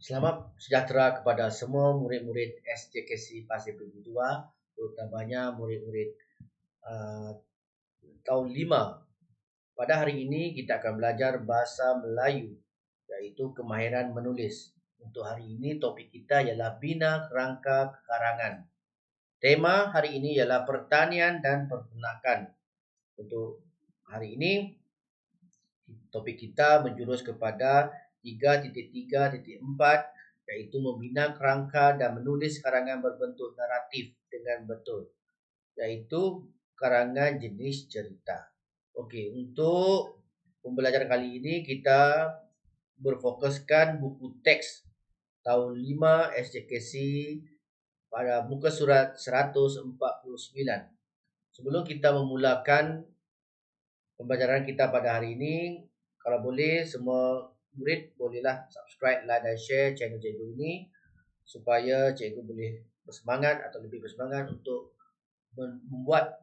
Selamat sejahtera kepada semua murid-murid SJKC Pasir Putih 2, terutamanya murid-murid uh, tahun 5. Pada hari ini kita akan belajar bahasa Melayu, iaitu kemahiran menulis. Untuk hari ini topik kita ialah bina kerangka kekarangan. Tema hari ini ialah pertanian dan peternakan. Untuk hari ini topik kita menjurus kepada 3.3.4, iaitu membina kerangka dan menulis karangan berbentuk naratif dengan betul, iaitu karangan jenis cerita. Okey, untuk pembelajaran kali ini kita berfokuskan buku teks tahun 5 SJKC pada muka surat 149. Sebelum kita memulakan pembelajaran kita pada hari ini, kalau boleh semua murid bolehlah subscribe, like dan share channel cikgu ini supaya cikgu boleh bersemangat atau lebih bersemangat untuk membuat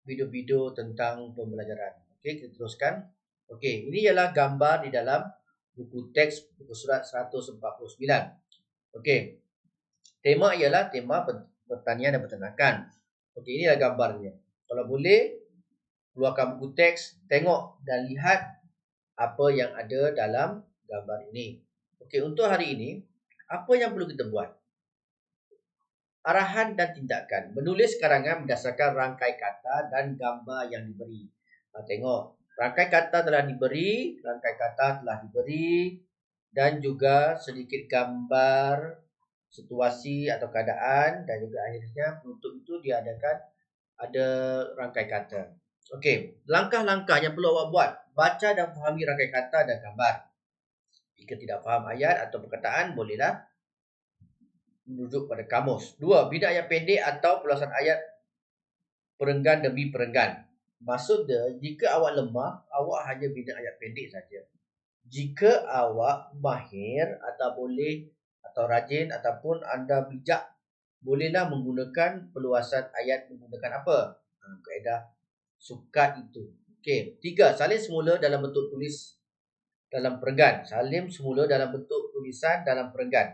video-video tentang pembelajaran. Okey, kita teruskan. Okey, ini ialah gambar di dalam buku teks buku surat 149. Okey. Tema ialah tema pertanian dan peternakan. Okey, ini adalah gambarnya. Kalau boleh keluarkan buku teks, tengok dan lihat apa yang ada dalam gambar ini. Okey, untuk hari ini, apa yang perlu kita buat? Arahan dan tindakan. Menulis karangan berdasarkan rangkai kata dan gambar yang diberi. Tengok, rangkai kata telah diberi, dan juga sedikit gambar situasi atau keadaan, dan juga akhirnya penutup itu diadakan ada rangkai kata. Okey, langkah-langkah yang perlu awak buat. Baca dan fahami rangkai kata dan gambar. Jika tidak faham ayat atau perkataan, bolehlah merujuk pada kamus. 2. Bina ayat pendek atau perluasan ayat perenggan demi perenggan. Maksudnya, jika awak lemah, awak hanya bina ayat pendek saja. Jika awak mahir atau rajin ataupun anda bijak, bolehlah menggunakan perluasan ayat menggunakan apa? Kaedah sukat itu. Okey. 3. Salin semula dalam bentuk tulis dalam perenggan. Salin semula dalam bentuk tulisan dalam perenggan.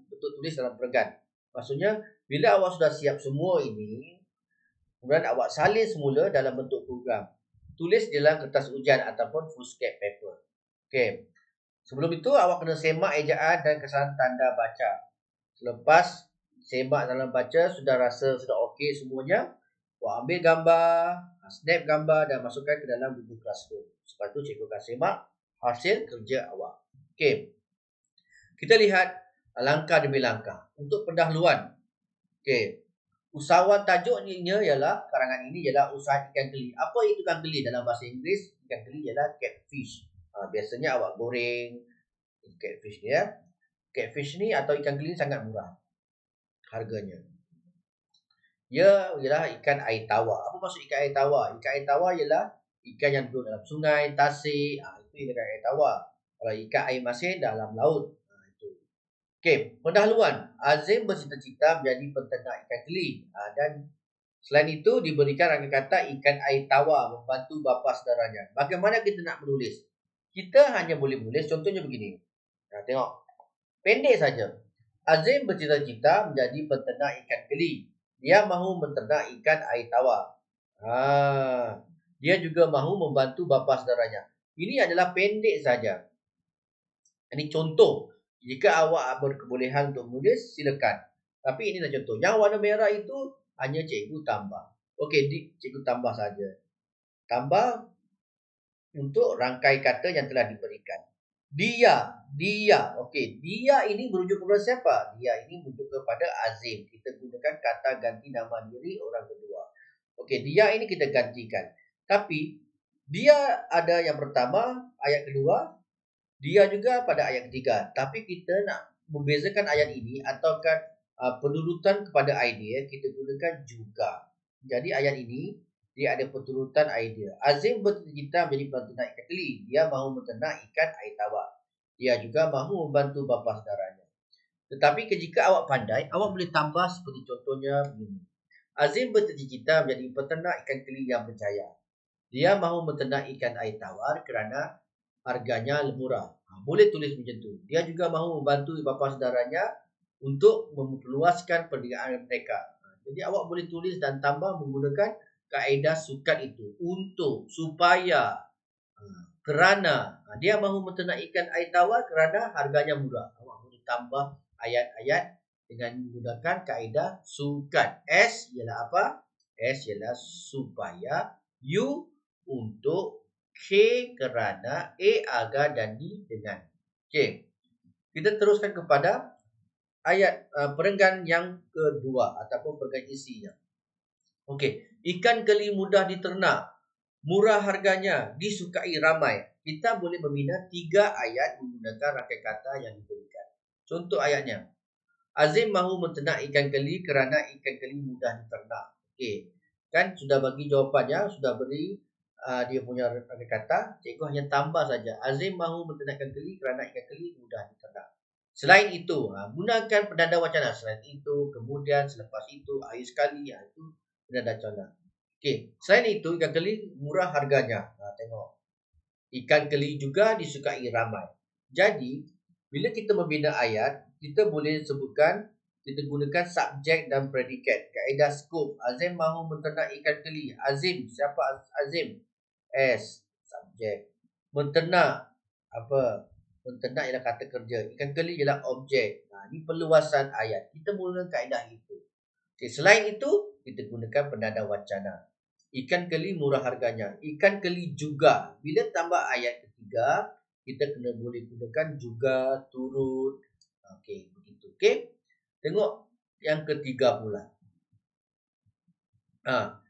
Bentuk tulis dalam perenggan. Maksudnya, bila awak sudah siap semua ini, kemudian awak salin semula dalam bentuk program. Tulis di dalam kertas ujian ataupun foolscap paper. Okey. Sebelum itu, awak kena semak ejaan dan kesalahan tanda baca. Selepas semak dalam baca, sudah rasa sudah okey semuanya, awak ambil gambar, snap gambar dan masukkan ke dalam Google Classroom. Lepas itu, cikgu akan semak hasil kerja awak. Okey. Kita lihat langkah demi langkah. Untuk pendahuluan. Okey. Usahawan tajuknya ialah, karangan ini ialah usaha ikan keli. Apa itu ikan keli dalam bahasa Inggeris? Ikan keli ialah catfish. Biasanya awak goreng catfish ni ya. Catfish ni atau ikan keli sangat murah harganya. Ia ialah ikan air tawar. Apa maksud ikan air tawar? Ikan air tawar ialah ikan yang duduk dalam sungai, tasik. Itu ikan air tawar. Kalau ikan air masin dalam laut. Itu. Okey, pendahuluan. Azim bercita-cita menjadi peternak ikan keli. Dan selain itu diberikan rangka kata ikan air tawar membantu bapa saudaranya. Bagaimana kita nak menulis? Kita hanya boleh menulis contohnya begini. Tengok. Pendek saja. Azim bercita-cita menjadi peternak ikan keli. Dia mahu menternak ikan air tawar. Dia juga mahu membantu bapa saudaranya. Ini adalah pendek saja. Ini contoh. Jika awak berkebolehan untuk menulis, silakan. Tapi inilah contoh. Yang warna merah itu hanya cikgu tambah. Okey, cikgu tambah saja. Tambah untuk rangkai kata yang telah diberikan. Dia. Okey, dia ini merujuk kepada siapa? Dia ini merujuk kepada Azim. Kita gunakan kata ganti nama diri orang kedua. Okey, dia ini kita gantikan. Tapi dia ada yang pertama, ayat kedua. Dia juga pada ayat ketiga. Tapi kita nak membezakan ayat ini ataukah penurutan kepada idea, kita gunakan juga. Jadi ayat ini dia ada penurutan idea. Azim bercita menjadi peternak ikan keli. Dia mahu menternak ikan air tawar. Dia juga mahu membantu bapa saudaranya. Tetapi jika awak pandai, awak boleh tambah seperti contohnya begini. Azim bercita-cita menjadi peternak ikan keli yang berjaya. Dia mahu menternak ikan air tawar kerana harganya murah. Boleh tulis macam tu. Dia juga mahu membantu bapa saudaranya untuk memperluaskan perniagaan mereka. Jadi awak boleh tulis dan tambah menggunakan kaedah sukat itu untuk, supaya, kerana dia mahu menternak ikan air tawar kerana harganya murah. Awak boleh tambah ayat-ayat dengan menggunakan kaedah sukat. S ialah apa? S ialah supaya, U untuk, K kerana, A agar dan D dengan. Okey. Kita teruskan kepada ayat perenggan yang kedua ataupun perenggan isinya. Okey, ikan keli mudah diternak, murah harganya, disukai ramai. Kita boleh membina 3 ayat menggunakan rangkai kata yang diberikan. Contoh ayatnya. Azim mahu menternak ikan keli kerana ikan keli mudah diternak. Okey. Kan sudah bagi jawapannya, sudah beri dia punya rangkai kata, cikgu hanya tambah saja. Azim mahu menternak ikan keli kerana ikan keli mudah diternak. Selain itu, gunakan penanda wacana. Selain itu, kemudian, selepas itu, akhir sekali, itu penanda wacana. Okey, selain itu ikan keli murah harganya. Tengok. Ikan keli juga disukai ramai. Jadi, bila kita membina ayat, kita boleh sebutkan, kita gunakan subjek dan predikat. Kaedah skop. Azim mahu menternak ikan keli. Azim, siapa Azim? S, subjek. Menternak, apa? Menternak ialah kata kerja. Ikan keli ialah objek. Ini perluasan ayat. Kita menggunakan kaedah itu. Okay, selain itu, kita gunakan penanda wacana. Ikan keli murah harganya. Ikan keli juga. Bila tambah ayat ketiga, kita kena boleh gunakan juga, turut. Okey, begitu. Okey. Tengok yang ketiga pula.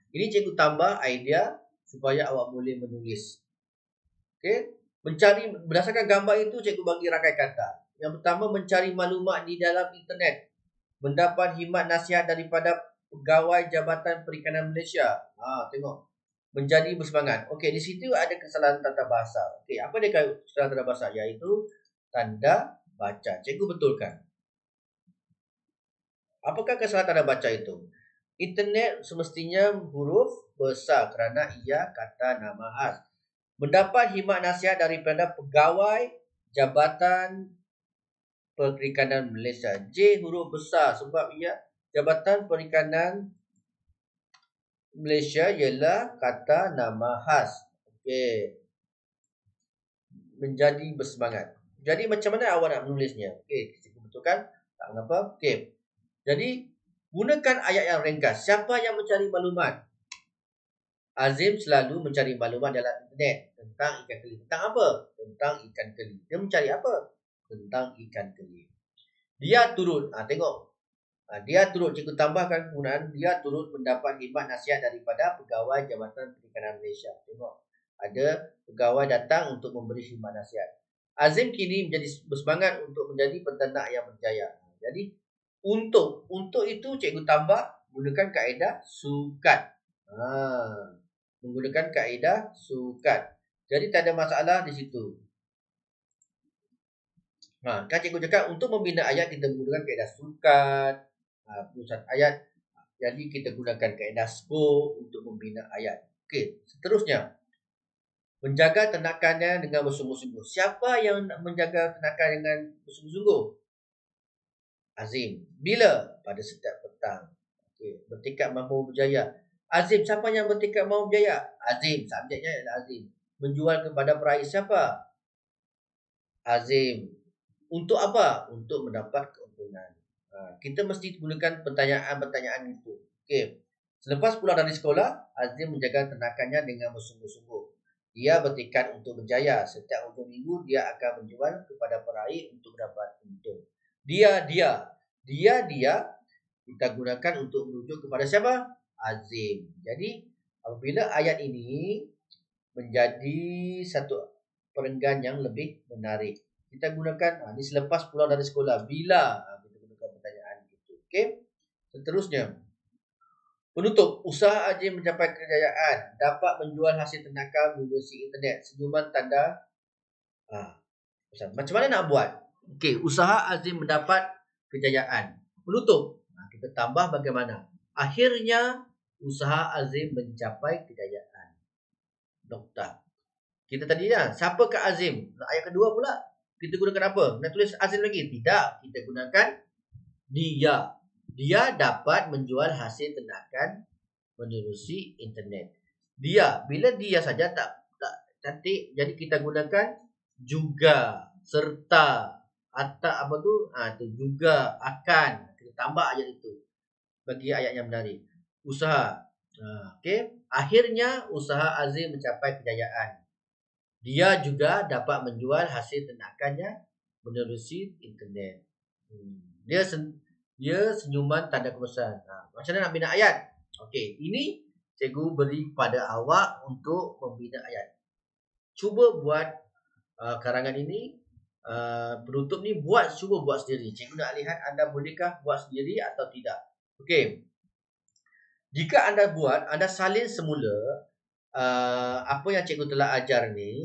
Ini cikgu tambah idea supaya awak boleh menulis. Okey. Mencari berdasarkan gambar itu, cikgu bagi rangkai kata. Yang pertama, mencari maklumat di dalam internet. Mendapat khidmat nasihat daripada Pegawai Jabatan Perikanan Malaysia. Tengok. Menjadi bersemangat. Okey, di situ ada kesalahan tata bahasa. Okey, apa dia kesalahan tata bahasa? Iaitu tanda baca. Cikgu betulkan. Apakah kesalahan tanda baca itu? Internet semestinya huruf besar kerana ia kata nama khas. Mendapat khidmat nasihat daripada Pegawai Jabatan Perikanan Malaysia. J huruf besar sebab ia Jabatan Perikanan Malaysia ialah kata nama khas. Okey. Menjadi bersemangat. Jadi macam mana awak nak menulisnya? Okey, cikgu betulkan. Tak mengapa. Okey. Jadi gunakan ayat yang ringkas. Siapa yang mencari maklumat? Azim selalu mencari maklumat dalam internet tentang ikan keli. Tentang apa? Tentang ikan keli. Dia mencari apa? Tentang ikan keli. Dia turut. Tengok. Dia turut, cikgu tambahkan penggunaan, dia turut mendapat khidmat nasihat daripada Pegawai Jabatan Perikanan Malaysia. Tengok. Ada pegawai datang untuk memberi khidmat nasihat. Azim kini menjadi bersemangat untuk menjadi peternak yang berjaya. Jadi, untuk itu cikgu tambah menggunakan kaedah sukat. Menggunakan kaedah sukat. Jadi tak ada masalah di situ. Kan cikgu cakap untuk membina ayat kita menggunakan kaedah sukat, perusahaan ayat. Jadi kita gunakan kaedah skop untuk membina ayat. Okey, seterusnya. Menjaga ternakannya dengan bersungguh-sungguh. Siapa yang nak menjaga ternakan dengan bersungguh-sungguh? Azim. Bila? Pada setiap petang. Okey, bertekad mampu berjaya. Azim, siapa yang bertekad mahu berjaya? Azim, subjeknya adalah Azim. Menjual kepada peraih siapa? Azim. Untuk apa? Untuk mendapat keuntungan. Kita mesti gunakan pertanyaan-pertanyaan itu. Okey. Selepas pulang dari sekolah, Azim menjaga ternakannya dengan bersungguh-sungguh. Dia bertekad untuk berjaya. Setiap hujung minggu, dia akan menjual kepada peraih untuk mendapat untung. Dia. Kita gunakan untuk merujuk kepada siapa? Azim. Jadi, apabila ayat ini menjadi satu perenggan yang lebih menarik, kita gunakan ini selepas pulang dari sekolah. Bila? Kita gunakan pertanyaan itu. Okey. Seterusnya. Penutup. Usaha Azim mencapai kejayaan. Dapat menjual hasil ternakan melalui internet. Senyuman tanda. Macam mana nak buat? Okey. Usaha Azim mendapat kejayaan. Penutup. Kita tambah bagaimana? Akhirnya usaha Azim mencapai kejayaan. Nokta. Kita tadi dah, siapakah Azim? Ayat kedua pula, kita gunakan apa? Nak tulis Azim lagi? Tidak, kita gunakan dia. Dia dapat menjual hasil ternakan menerusi internet. Dia, bila dia saja tak cantik, jadi kita gunakan juga, serta, atau apa tu? Tu juga, akan. Kita tambah ayat itu bagi ayat yang menarik. Usaha. Okey. Akhirnya usaha Azim mencapai kejayaan. Dia juga dapat menjual hasil ternakannya menerusi internet. Dia senyuman tanda kebesaran. Macam mana nak bina ayat? Okey, ini cikgu beri pada awak untuk membina ayat. Cuba buat karangan ini. Penutup ni cuba buat sendiri. Cikgu nak lihat anda bolehkah buat sendiri atau tidak. Okey. Jika anda buat, anda salin semula apa yang cikgu telah ajar ni,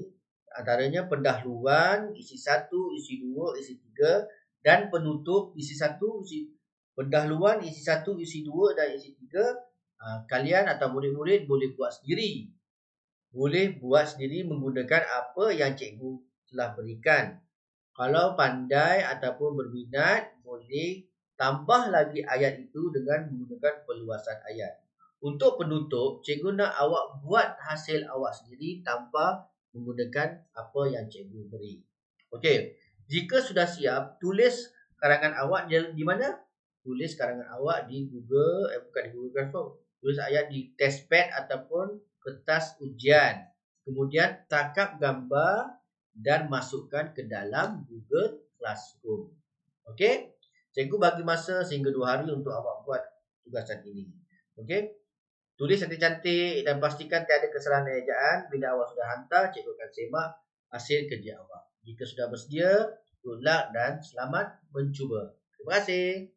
antaranya pendahuluan, isi 1, isi 2, isi 3 dan penutup isi 1, pendahuluan, isi 1, isi 2 dan isi 3. Kalian atau murid-murid boleh buat sendiri. Boleh buat sendiri menggunakan apa yang cikgu telah berikan. Kalau pandai ataupun berminat, boleh tambah lagi ayat itu dengan menggunakan perluasan ayat. Untuk penutup, cikgu nak awak buat hasil awak sendiri tanpa menggunakan apa yang cikgu beri. Okey. Jika sudah siap, tulis karangan awak di mana? Tulis karangan awak di Google, bukan di Google Classroom. Tulis ayat di testpad ataupun kertas ujian. Kemudian tangkap gambar dan masukkan ke dalam Google Classroom. Okey? Cikgu bagi masa sehingga 2 hari untuk awak buat tugasan ini. Okey? Tulis cantik-cantik dan pastikan tiada kesalahan ejaan. Bila awak sudah hantar, cikgu akan semak hasil kerja awak. Jika sudah bersedia, good luck dan selamat mencuba. Terima kasih.